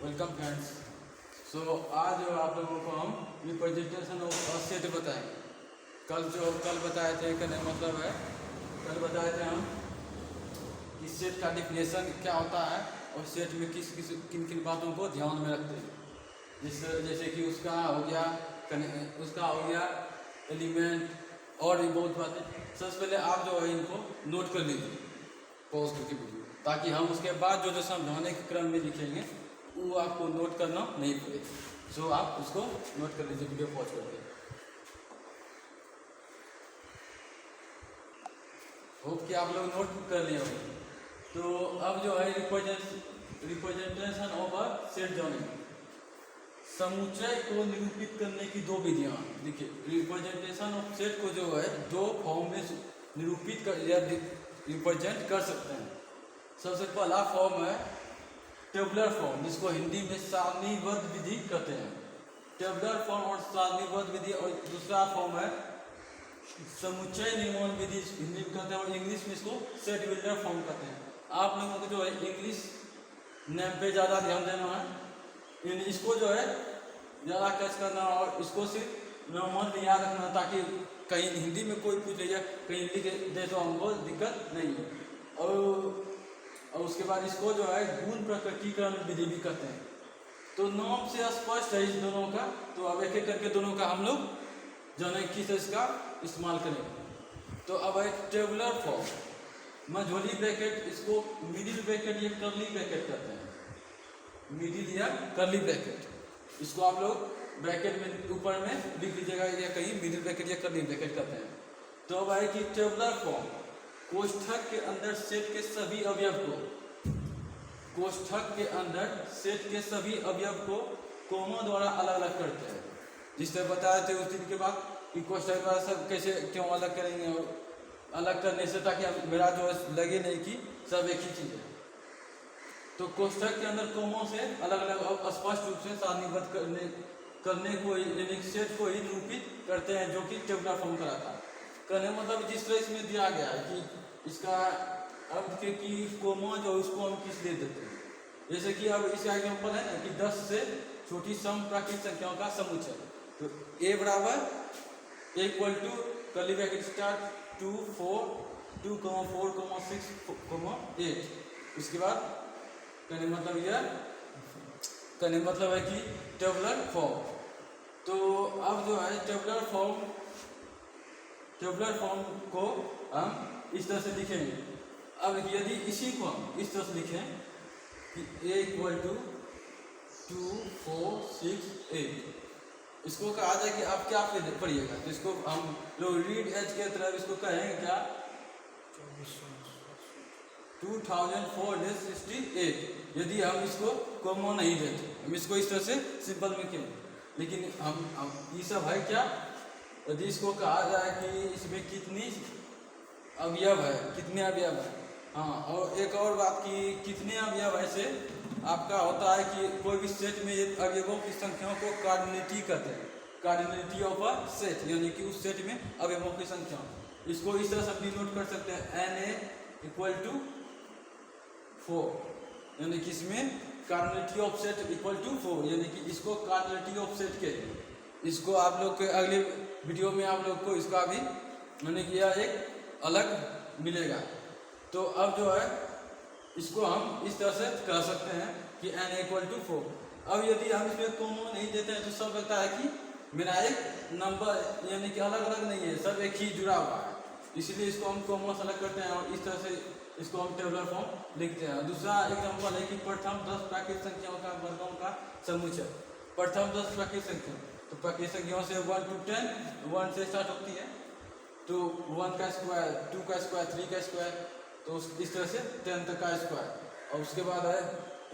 Welcome friends. आज आप लोगों को हम रिप्रेजेंटेशन ऑफ सेट बताएंगे। कल बताए थे, कहने का मतलब है कल बताए थे हम कि सेट का डिफिनेशन क्या होता है और सेट में किन किन बातों को ध्यान में रखते हैं। जैसे कि उसका हो गया एलिमेंट और भी बहुत बातें। सबसे पहले आप जो है इनको नोट कर लीजिए पॉज करके वीडियो, ताकि हम उसके बाद जो समझाने के क्रम में लिखेंगे वो आपको नोट करना नहीं पड़ेगा। आप उसको नोट कर लीजिए वीडियो पॉज करके। होप कि आप लोग नोट कर लिए होंगे। तो अब जो है representation of a set joining, समुच्चय को निरूपित करने की दो विधियां। देखिए, रिप्रेजेंटेशन ऑफ सेट को जो है दो फॉर्म में निरूपित कर या रिप्रेजेंट कर सकते हैं। सबसे पहला फॉर्म है टेबुलर फॉर्म, जिसको हिंदी में सारणीबद्ध विधि कहते हैं। टेबुलर फॉर्म और सारणीबद्ध विधि। और दूसरा फॉर्म है समुच्चय निर्माण विधि, हिंदी में कहते हैं, और इंग्लिश में इसको सेट बिल्डर फॉर्म कहते हैं। आप लोगों को जो है इंग्लिश नेम पे ज़्यादा ध्यान देना है, इसको जो है ज़्यादा कैच करना और इसको सिर्फ नॉर्मल याद रखना, ताकि कहीं हिंदी में कोई पूछ लीजिए, कहीं लिख दे तो हमको दिक्कत नहीं है। और उसके बाद इसको जो है गुण प्रकटीकरण विधि भी कहते हैं। तो नाम से स्पष्ट है इस दोनों का। तो अब एक एक करके दोनों का हम लोग जाने किस इसका इस्तेमाल करेंगे। तो अब है टेबुलर फॉर्म, मझोली ब्रैकेट, इसको मिडिल ब्रैकेट या कर्ली ब्रैकेट कहते हैं। मिडिल या कर्ली ब्रैकेट, इसको आप लोग ब्रैकेट में ऊपर में लिख लीजिएगा, या कहीं मिडिल ब्रैकेट या कर्ली ब्रैकेट कहते हैं। तो अब है कि टेबुलर फॉर्म कोष्ठक के अंदर सेट के सभी अवयव को, कोष्ठक के अंदर सेट के सभी अवयव को कोमा द्वारा अलग अलग करते हैं। जिससे बताए थे उस दिन के बाद कि कोष्ठक द्वारा सब कैसे क्यों अलग करेंगे, और अलग करने से ताकि मेरा जो लगे नहीं कि सब एक ही चीज़ है। तो कोष्ठक के अंदर कोमों से अलग अलग स्पष्ट रूप से सारणीबद्ध करने को यानी सेट को ही निरूपित करते हैं, जो कि टेबुलर फॉर्म कराता है। कहने मतलब जिस तरह इसमें दिया गया है कि इसका अर्थ के कि कोमा जो उसको हम किस दे देते हैं। जैसे कि अब इसका एग्जाम्पल है ना कि 10 से छोटी सम प्राकृतिक संख्याओं का समुच्चय। तो a बराबर equal to curly bracket start 2 4 2 4 6 8। उसके बाद कहने मतलब है कि टेबुलर फॉर्म। तो अब जो है टेबुलर फॉर्म को हम इस तरह से लिखेंगे। अब यदि इसी को हम इस तरह से लिखें कि a इक्वल टू 2 4 6 8, इसको कहा जाए कि आप क्या पढ़िएगा। तो इसको हम लोग रीड एज के तरफ इसको कहेंगे क्या 2468। यदि हम इसको कॉमन नहीं देते, हम इसको इस तरह से सिंपल में कहें। लेकिन हम ये सब है क्या, यदि इसको कहा जाए कि इसमें कितनी अवयव है, कितने अवयव है। हाँ, और एक और बात कि कितने अवयव ऐसे आपका होता है कि कोई भी सेट में अवयवों की संख्याओं को कार्डिनलिटी कहते हैं। कार्डिनलिटी ऑफ अ सेट, यानी कि उस सेट में अवयवों की संख्या। इसको इस तरह से भी नोट कर सकते हैं Na इक्वल टू 4, यानी कि इसमें cardinality of set equal to 4, यानी कि इसको कार्डिनलिटी ऑफ सेट के, इसको आप लोग के अगले वीडियो में आप लोग को इसका भी यानी कि यह एक अलग मिलेगा। तो अब जो है इसको हम इस तरह से कह सकते हैं कि n इक्वल टू 4। अब यदि हम इसमें कोमा नहीं देते हैं तो सब लगता है कि मेरा एक नंबर यानी कि अलग अलग नहीं है, सब एक ही जुड़ा हुआ है। इसलिए इसको हम कोमा सेलेक्ट करते हैं और इस तरह से इसको हम टेबुलर फॉर्म लिखते हैं। दूसरा एग्जाम्पल है कि प्रथम 10 प्राकृतिक संख्याओं का वर्गों का समुच्चय। प्रथम 10 प्राकृतिक संख्या, तो प्राकृतिक संख्याओं से 1 to 10, 1 से स्टार्ट होती है। तो 1 का स्क्वायर, 2 का स्क्वायर, 3 का स्क्वायर, तो इस तरह से 10 तक का स्क्वायर। और उसके बाद है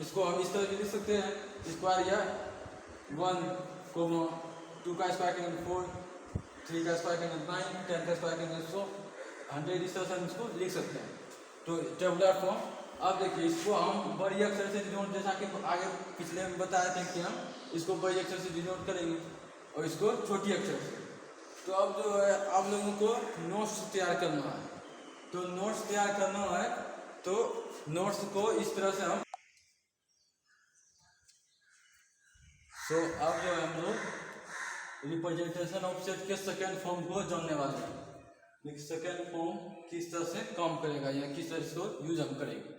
इसको हम इस तरह से लिख सकते हैं स्क्वायर, या 1 कोमा 2 का स्क्वायर करेंगे 4, 3 का स्क्वायर करेंगे 9, 10 का स्क्वायर करेंगे 100, इस तरह से हम इसको लिख सकते हैं। तो टेबुलर फॉर्म। अब देखिए इसको हम बड़ी अक्षर से डिनोट, जैसा कि आगे पिछले में बताए थे कि हम इसको बड़ी अक्षर से डिनोट करेंगे और इसको छोटी अक्षर से। तो अब जो है आप लोगों को नोट्स तैयार करना है। तो नोट्स तैयार करना है तो नोट्स को इस तरह से हम सो अब जो है हम लोग रिप्रेजेंटेशन ऑफ सेट के सेकेंड फॉर्म को जानने वाले हैं। सेकेंड फॉर्म किस तरह से काम करेगा या किस तरह इसको यूज हम करेंगे।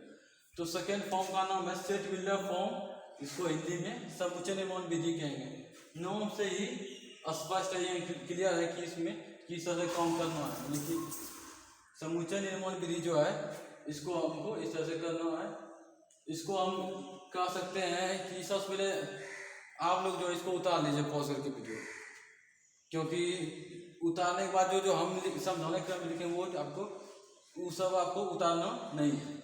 तो सेकेंड फॉर्म का नाम है सेट बिल्डर फॉर्म, इसको हिंदी में समुच्चय निर्माण विधि कहेंगे। नाम से ही स्पष्ट है, ये क्लियर है कि इसमें किस तरह से काम करना है। लेकिन समुच्चय निर्माण विधि जो है इसको हमको इस तरह से करना है। इसको हम कह सकते हैं कि सबसे पहले आप लोग जो इसको उतार लीजिए पॉज करके वीडियो, क्योंकि उतारने के बाद जो हम समझाने क्रम लिखेंगे वो आपको वो सब आपको उतारना नहीं है।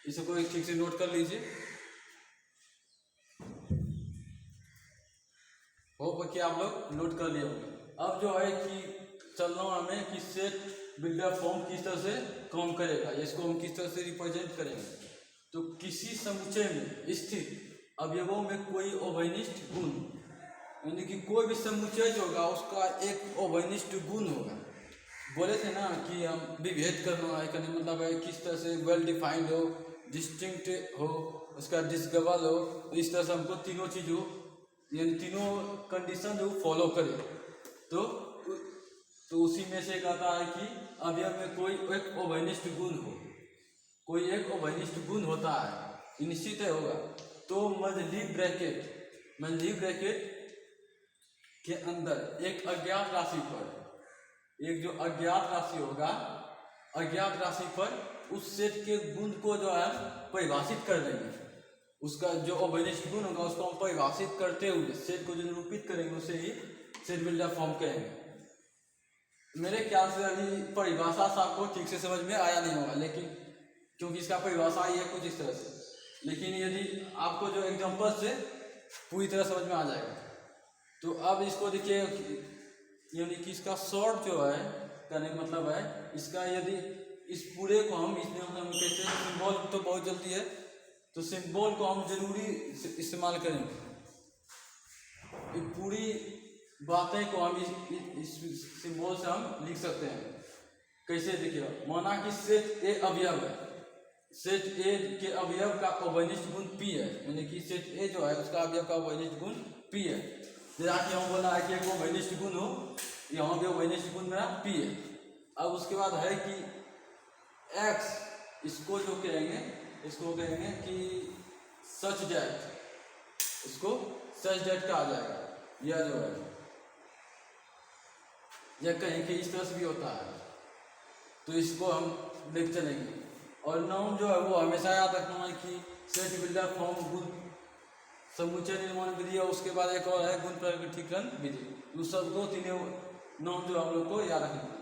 इसे कोई ठीक से नोट कर लीजिए। होप कि आप लोग नोट कर लिए होंगे। अब जो है कि चलना हमें कि सेट बिल्डर फॉर्म किस तरह से काम करेगा, इसको हम किस तरह से रिप्रेजेंट करेंगे। तो किसी समुच्चय में स्थित अवयवों में कोई अवयनिष्ठ गुण, यानी कि कोई भी समुच्चय जो होगा उसका एक अवयनिष्ठ गुण होगा। बोले थे ना कि हम विभेद करना है, करने मतलब है किस तरह से वेल डिफाइंड हो, डिस्टिंक्ट हो, उसका डिस्कवर हो, इस तरह से हमको तीनों चीज हो, यानी तीनों कंडीशन जो फॉलो करे। तो उसी में से कहता है कि अवयव में कोई एक अवयनिष्ठ गुण हो, कोई एक अवयनिष्ठ गुण होता है, निश्चित है होगा। तो मंझली ब्रैकेट के अंदर एक अज्ञात राशि पर, एक जो अज्ञात राशि होगा, अज्ञात राशि पर उस सेट के गुण को जो है परिभाषित कर देंगे। उसका जो अवयनिष्ठ गुण होगा उसको हम परिभाषित करते हुए सेट को जो निरूपित करेंगे उसे ही सेट बिल्डर फॉर्म कहेंगे। मेरे ख्याल से अभी परिभाषा से आपको ठीक से समझ में आया नहीं होगा, लेकिन क्योंकि इसका परिभाषा ही है कुछ इस तरह से। लेकिन यदि आपको जो एग्जाम्पल से पूरी तरह समझ में आ जाएगा। तो अब इसको देखिए, यानी कि इसका शॉर्ट जो है कहने का मतलब है इसका, यदि इस पूरे को हम इसमें हम कैसे सिंबल तो बहुत जल्दी है, तो सिंबल को हम जरूरी इस्तेमाल करेंगे। ये पूरी बातें को हम इस सिंबल से हम लिख सकते हैं। कैसे देखिए, माना कि सेट ए अवयव है, सेट ए के अवयव का अवयनिष्ठ गुण p है, यानी कि सेट ए जो है उसका अवयव का अवयनिष्ठ गुण p है। जैसा कि हम बोला है कि एक अवयनिष्ठ गुण हो, यहाँ भी अवयनिष्ठ गुण मेरा p है। अब उसके बाद है कि x, इसको जो कहेंगे, इसको कहेंगे कि सच डेट, इसको सच डेट कहा जाएगा। यह जो है या कहीं कि इस तरह से भी होता है, तो इसको हम लिख चलेंगे। और नाम जो है वो हमेशा याद रखना है कि सेट बिल्डर फॉर्म गुण समुच्चय निर्माण विधि, और उसके बाद एक और है गुण प्रकटीकरण विधि। तो सब दो तीनों नाम जो हम लोग को याद रखना है।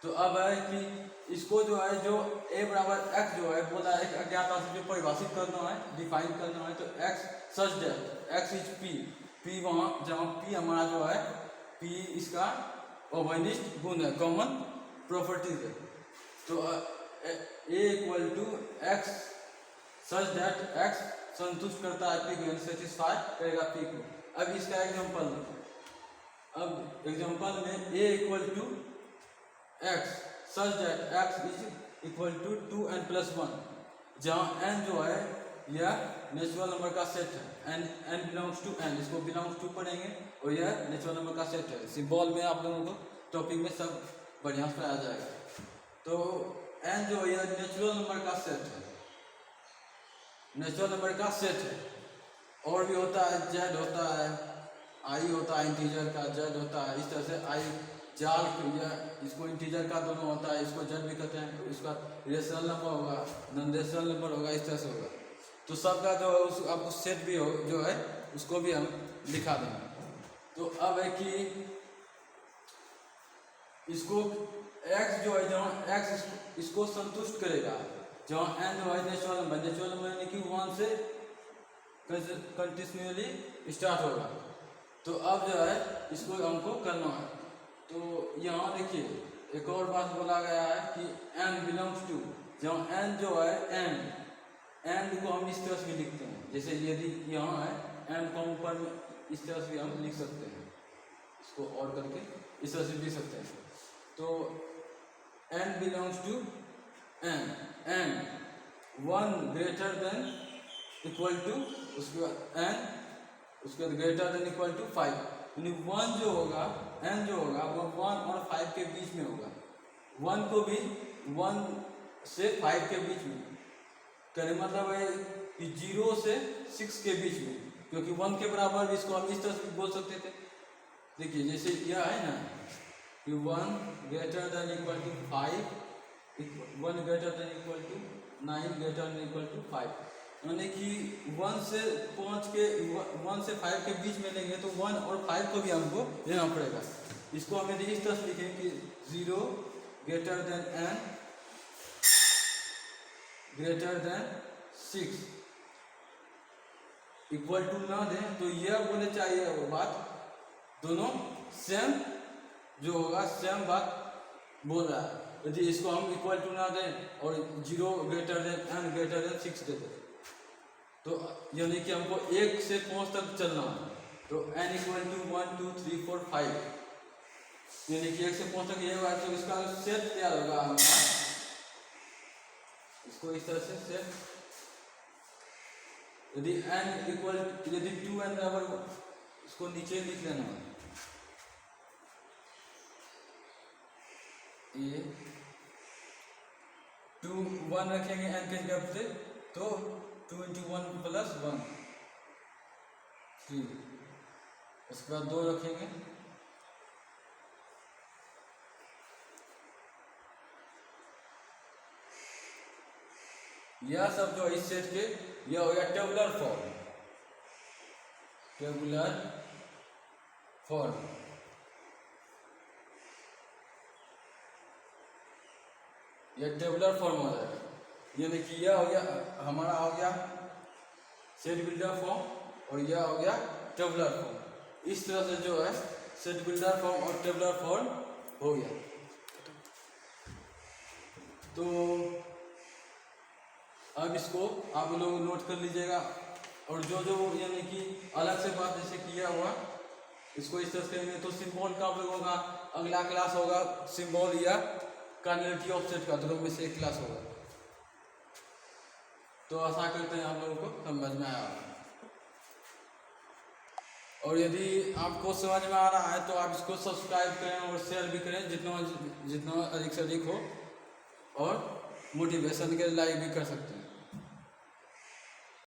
तो अब है कि इसको जो है जो a बराबर x जो है बोला है एक अज्ञात राशि जो परिभाषित करना है, डिफाइन करना है। तो x such that, x is p वहाँ जहाँ p हमारा जो है p इसका अवयनिष्ठ गुण है, कॉमन प्रॉपर्टीज है। तो a equal to x such that x संतुष्ट करता है p को, सेटिस्फाई करेगा p को। अब इसका एग्जांपल, अब एग्जांपल में a equal to x such that x is equal to 2n+1, जहाँ n जो है यह नेचुरल नंबर का सेट है, n बिलोंग्स टू n, इसको बिलोंग्स टू पढ़ेंगे और यह नेचुरल नंबर का सेट है। सिंबल में आप लोगों को टॉपिक में सब बढ़िया से पढ़ाया जाएगा। तो n जो है नेचुरल नंबर का सेट है, नेचुरल नंबर का सेट है। और भी होता है, z होता है, i होता है इंटीजर का, z होता है, इस तरह से i जाल या इसको इंटीजर का दोनों होता है, इसको z भी कहते हैं। इसका रेशनल नंबर होगा, नॉन रेशनल नंबर होगा, इस तरह से होगा। तो सबका जो है उस आपको सेट भी हो जो है उसको भी हम दिखा देंगे। तो अब है कि इसको x जो है जहाँ x इसको संतुष्ट करेगा, जहाँ n जो है नेचुरल नंबर यानी कि 1 से कंटिन्यूअली स्टार्ट होगा। तो अब जो है इसको हमको करना है। तो यहाँ देखिए एक और बात बोला गया है कि n बिलोंग्स टू, जहाँ n जो है n को हम इस तरह से भी लिखते हैं, जैसे यदि यहाँ है n को ऊपर में इस तरह से भी हम लिख सकते हैं, इसको और करके इस तरह से लिख सकते हैं। तो n belongs to n 1 greater than equal to, उसके बाद n उसके बाद ग्रेटर देन इक्वल टू 5, यानी 1 जो होगा n जो होगा वो 1 और 5 के बीच में होगा। 1 को भी 1 से 5 के बीच में, कहने मतलब है कि 0 से 6 के बीच में, क्योंकि 1 के बराबर इसको हम इस तरह से बोल सकते थे। देखिए जैसे यह है ना कि 1 greater than equal to 5, 1 greater than equal to 9 greater than equal to 5, यानी कि 1 से 5 के 1 से 5 के बीच में लेंगे तो 1 और 5 को भी हमको लेना पड़ेगा। इसको हम यदि इस तरह से लिखें कि 0 greater than n greater than 6 equal to ना दें तो यह बोले चाहिए वो बात, दोनों सेम जो होगा सेम बात बोल रहा है। यदि इसको हम इक्वल टू ना दें और 0 greater than n greater than 6 दे दें तो यानी कि हमको 1 से 5 तक चलना है, तो n इक्वल टू 1 2 3 4 5, यानी कि 1 से 5 तक ये होगा। तो इसका सेट क्या होगा हमारा, इसको इस तरह से सेट, यदि n इक्वल यदि 2n बराबर, इसको नीचे लिख लेना है ये 2 1 रखेंगे n के जगह पे तो 2 × 1 + 1 3, उसके बाद 2 रखेंगे, यह सब जो इस सेट के यह हो गया टेबुलर फॉर्म, टेबुलर फॉर्म। यह टेबुलर फॉर्म हो जाएगा, यानी कि यह हो गया हमारा हो गया सेट बिल्डर फॉर्म और यह हो गया टेबुलर फॉर्म। इस तरह से जो है सेट बिल्डर फॉर्म और टेबुलर फॉर्म हो गया। तो अब इसको आप लोग नोट कर लीजिएगा, और जो जो यानी कि अलग से बात जैसे किया हुआ इसको इस तरह से करेंगे। तो सिंबल का आप लोगों का अगला क्लास होगा सिंबल या कार्डिनलिटी ऑफ सेट का, दोनों में से एक क्लास होगा। तो आशा करते हैं आप लोगों को समझ में आया, और यदि आपको समझ में आ रहा है तो आप इसको सब्सक्राइब करें और शेयर भी करें जितना जितना अधिक से अधिक हो, और मोटिवेशन के लाइक भी कर सकते हैं।